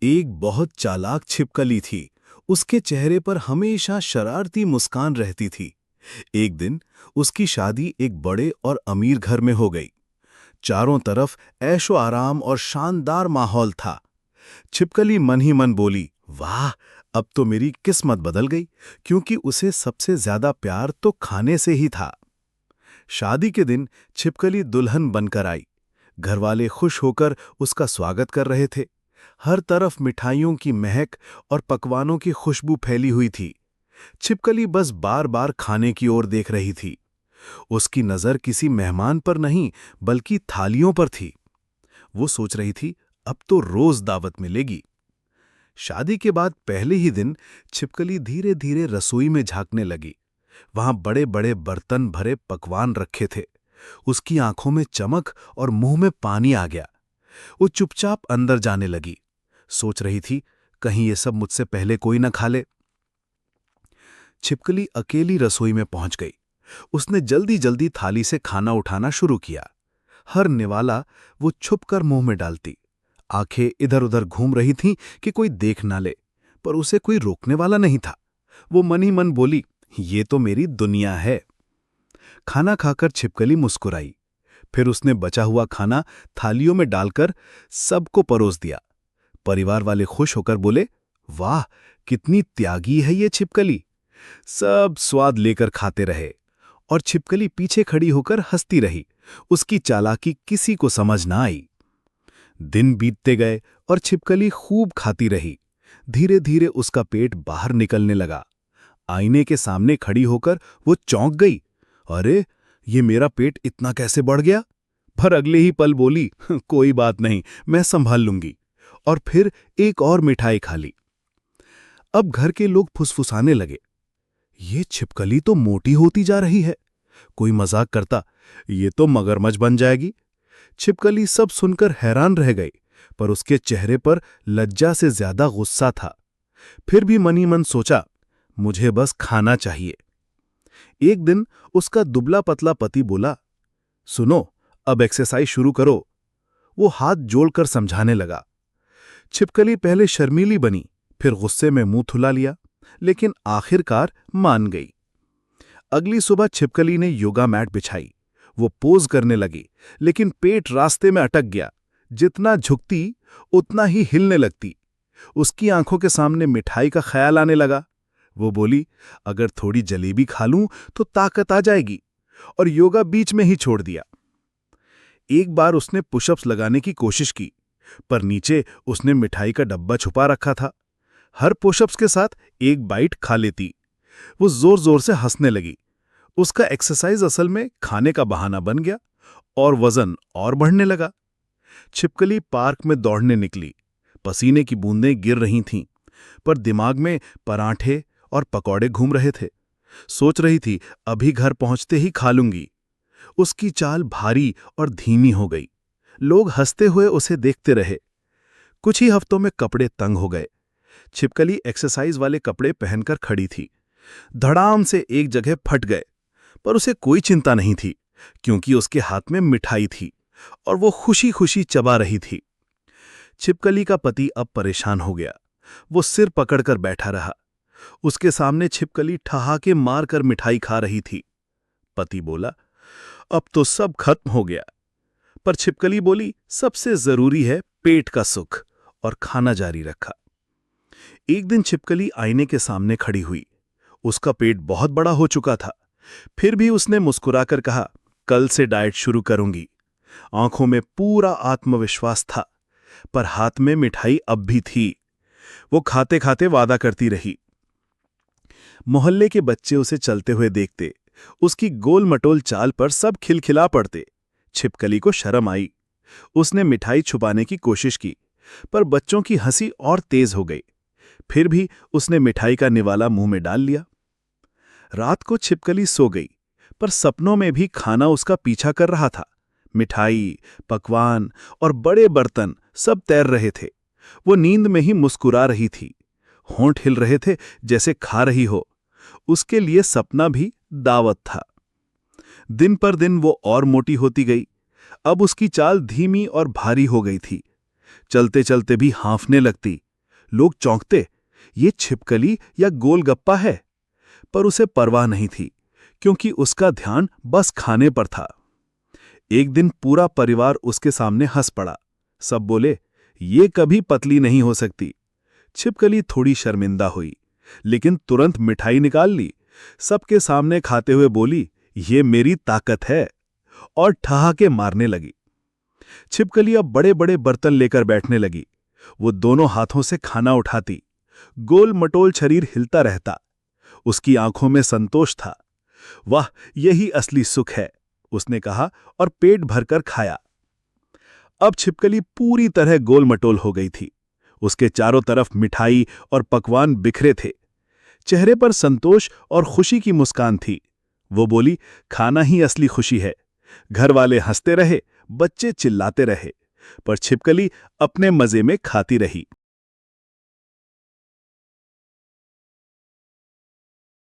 एक बहुत चालाक छिपकली थी। उसके चेहरे पर हमेशा शरारती मुस्कान रहती थी। एक दिन उसकी शादी एक बड़े और अमीर घर में हो गई। चारों तरफ ऐशो आराम और शानदार माहौल था। छिपकली मन ही मन बोली, वाह, अब तो मेरी किस्मत बदल गई, क्योंकि उसे सबसे ज्यादा प्यार तो खाने से ही था। शादी के दिन छिपकली दुल्हन बनकर आई। घरवाले खुश होकर उसका स्वागत कर रहे थे। हर तरफ मिठाइयों की महक और पकवानों की खुशबू फैली हुई थी। छिपकली बस बार बार खाने की ओर देख रही थी। उसकी नजर किसी मेहमान पर नहीं, बल्कि थालियों पर थी। वो सोच रही थी, अब तो रोज दावत मिलेगी। शादी के बाद पहले ही दिन छिपकली धीरे धीरे रसोई में झांकने लगी। वहां बड़े बड़े बर्तन भरे पकवान रखे थे। उसकी आंखों में चमक और मुंह में पानी आ गया। वो चुपचाप अंदर जाने लगी। सोच रही थी, कहीं ये सब मुझसे पहले कोई न खा ले। छिपकली अकेली रसोई में पहुंच गई। उसने जल्दी जल्दी थाली से खाना उठाना शुरू किया। हर निवाला वो छुपकर मुंह में डालती। आंखें इधर उधर घूम रही थीं कि कोई देख ना ले, पर उसे कोई रोकने वाला नहीं था। वो मन ही मन बोली, ये तो मेरी दुनिया है। खाना खाकर छिपकली मुस्कुराई। फिर उसने बचा हुआ खाना थालियों में डालकर सबको परोस दिया। परिवार वाले खुश होकर बोले, वाह, कितनी त्यागी है ये छिपकली। सब स्वाद लेकर खाते रहे और छिपकली पीछे खड़ी होकर हंसती रही। उसकी चालाकी किसी को समझ ना आई। दिन बीतते गए और छिपकली खूब खाती रही। धीरे धीरे उसका पेट बाहर निकलने लगा। आईने के सामने खड़ी होकर वो चौंक गई। अरे, ये मेरा पेट इतना कैसे बढ़ गया? पर अगले ही पल बोली, कोई बात नहीं, मैं संभाल लूंगी। और फिर एक और मिठाई खा ली। अब घर के लोग फुसफुसाने लगे, ये छिपकली तो मोटी होती जा रही है। कोई मजाक करता, ये तो मगरमच्छ बन जाएगी। छिपकली सब सुनकर हैरान रह गई, पर उसके चेहरे पर लज्जा से ज्यादा गुस्सा था। फिर भी मन ही मन सोचा, मुझे बस खाना चाहिए। एक दिन उसका दुबला पतला पति बोला, सुनो, अब एक्सरसाइज शुरू करो। वो हाथ जोड़कर समझाने लगा। छिपकली पहले शर्मीली बनी, फिर गुस्से में मुंह फुला लिया, लेकिन आखिरकार मान गई। अगली सुबह छिपकली ने योगा मैट बिछाई। वो पोज करने लगी, लेकिन पेट रास्ते में अटक गया। जितना झुकती उतना ही हिलने लगती। उसकी आंखों के सामने मिठाई का ख्याल आने लगा। वो बोली, अगर थोड़ी जलेबी खा लूं तो ताकत आ जाएगी, और योगा बीच में ही छोड़ दिया। एक बार उसने पुशअप्स लगाने की कोशिश की, पर नीचे उसने मिठाई का डब्बा छुपा रखा था। हर पुशअप्स के साथ एक बाइट खा लेती। वो जोर जोर से हंसने लगी। उसका एक्सरसाइज असल में खाने का बहाना बन गया और वजन और बढ़ने लगा। छिपकली पार्क में दौड़ने निकली। पसीने की बूंदें गिर रही थीं, पर दिमाग में पराठे और पकौड़े घूम रहे थे। सोच रही थी, अभी घर पहुंचते ही खा लूंगी। उसकी चाल भारी और धीमी हो गई। लोग हंसते हुए उसे देखते रहे। कुछ ही हफ्तों में कपड़े तंग हो गए। छिपकली एक्सरसाइज वाले कपड़े पहनकर खड़ी थी। धड़ाम से एक जगह फट गए, पर उसे कोई चिंता नहीं थी, क्योंकि उसके हाथ में मिठाई थी और वो खुशी खुशी चबा रही थी। छिपकली का पति अब परेशान हो गया। वो सिर पकड़कर बैठा रहा। उसके सामने छिपकली ठहाके मारकर मिठाई खा रही थी। पति बोला, अब तो सब खत्म हो गया। पर छिपकली बोली, सबसे जरूरी है पेट का सुख, और खाना जारी रखा। एक दिन छिपकली आईने के सामने खड़ी हुई। उसका पेट बहुत बड़ा हो चुका था। फिर भी उसने मुस्कुराकर कहा, कल से डाइट शुरू करूंगी। आंखों में पूरा आत्मविश्वास था, पर हाथ में मिठाई अब भी थी। वो खाते खाते वादा करती रही। मोहल्ले के बच्चे उसे चलते हुए देखते। उसकी गोल मटोल चाल पर सब खिलखिला पड़ते। छिपकली को शर्म आई। उसने मिठाई छुपाने की कोशिश की, पर बच्चों की हंसी और तेज हो गई। फिर भी उसने मिठाई का निवाला मुंह में डाल लिया। रात को छिपकली सो गई, पर सपनों में भी खाना उसका पीछा कर रहा था। मिठाई, पकवान और बड़े बर्तन सब तैर रहे थे। वो नींद में ही मुस्कुरा रही थी। होंठ हिल रहे थे जैसे खा रही हो। उसके लिए सपना भी दावत था। दिन पर दिन वो और मोटी होती गई। अब उसकी चाल धीमी और भारी हो गई थी। चलते चलते भी हांफने लगती। लोग चौंकते, ये छिपकली या गोलगप्पा है, पर उसे परवाह नहीं थी, क्योंकि उसका ध्यान बस खाने पर था। एक दिन पूरा परिवार उसके सामने हंस पड़ा। सब बोले, ये कभी पतली नहीं हो सकती। छिपकली थोड़ी शर्मिंदा हुई, लेकिन तुरंत मिठाई निकाल ली, सबके सामने खाते हुए बोली, ये मेरी ताकत है, और ठहाके मारने लगी। छिपकली अब बड़े बड़े बर्तन लेकर बैठने लगी। वो दोनों हाथों से खाना उठाती, गोल मटोल शरीर हिलता रहता। उसकी आंखों में संतोष था। वाह, यही असली सुख है, उसने कहा और पेट भरकर खाया। अब छिपकली पूरी तरह गोल मटोल हो गई थी। उसके चारों तरफ मिठाई और पकवान बिखरे थे। चेहरे पर संतोष और खुशी की मुस्कान थी। वो बोली, खाना ही असली खुशी है। घर वाले हंसते रहे, बच्चे चिल्लाते रहे, पर छिपकली अपने मजे में खाती रही।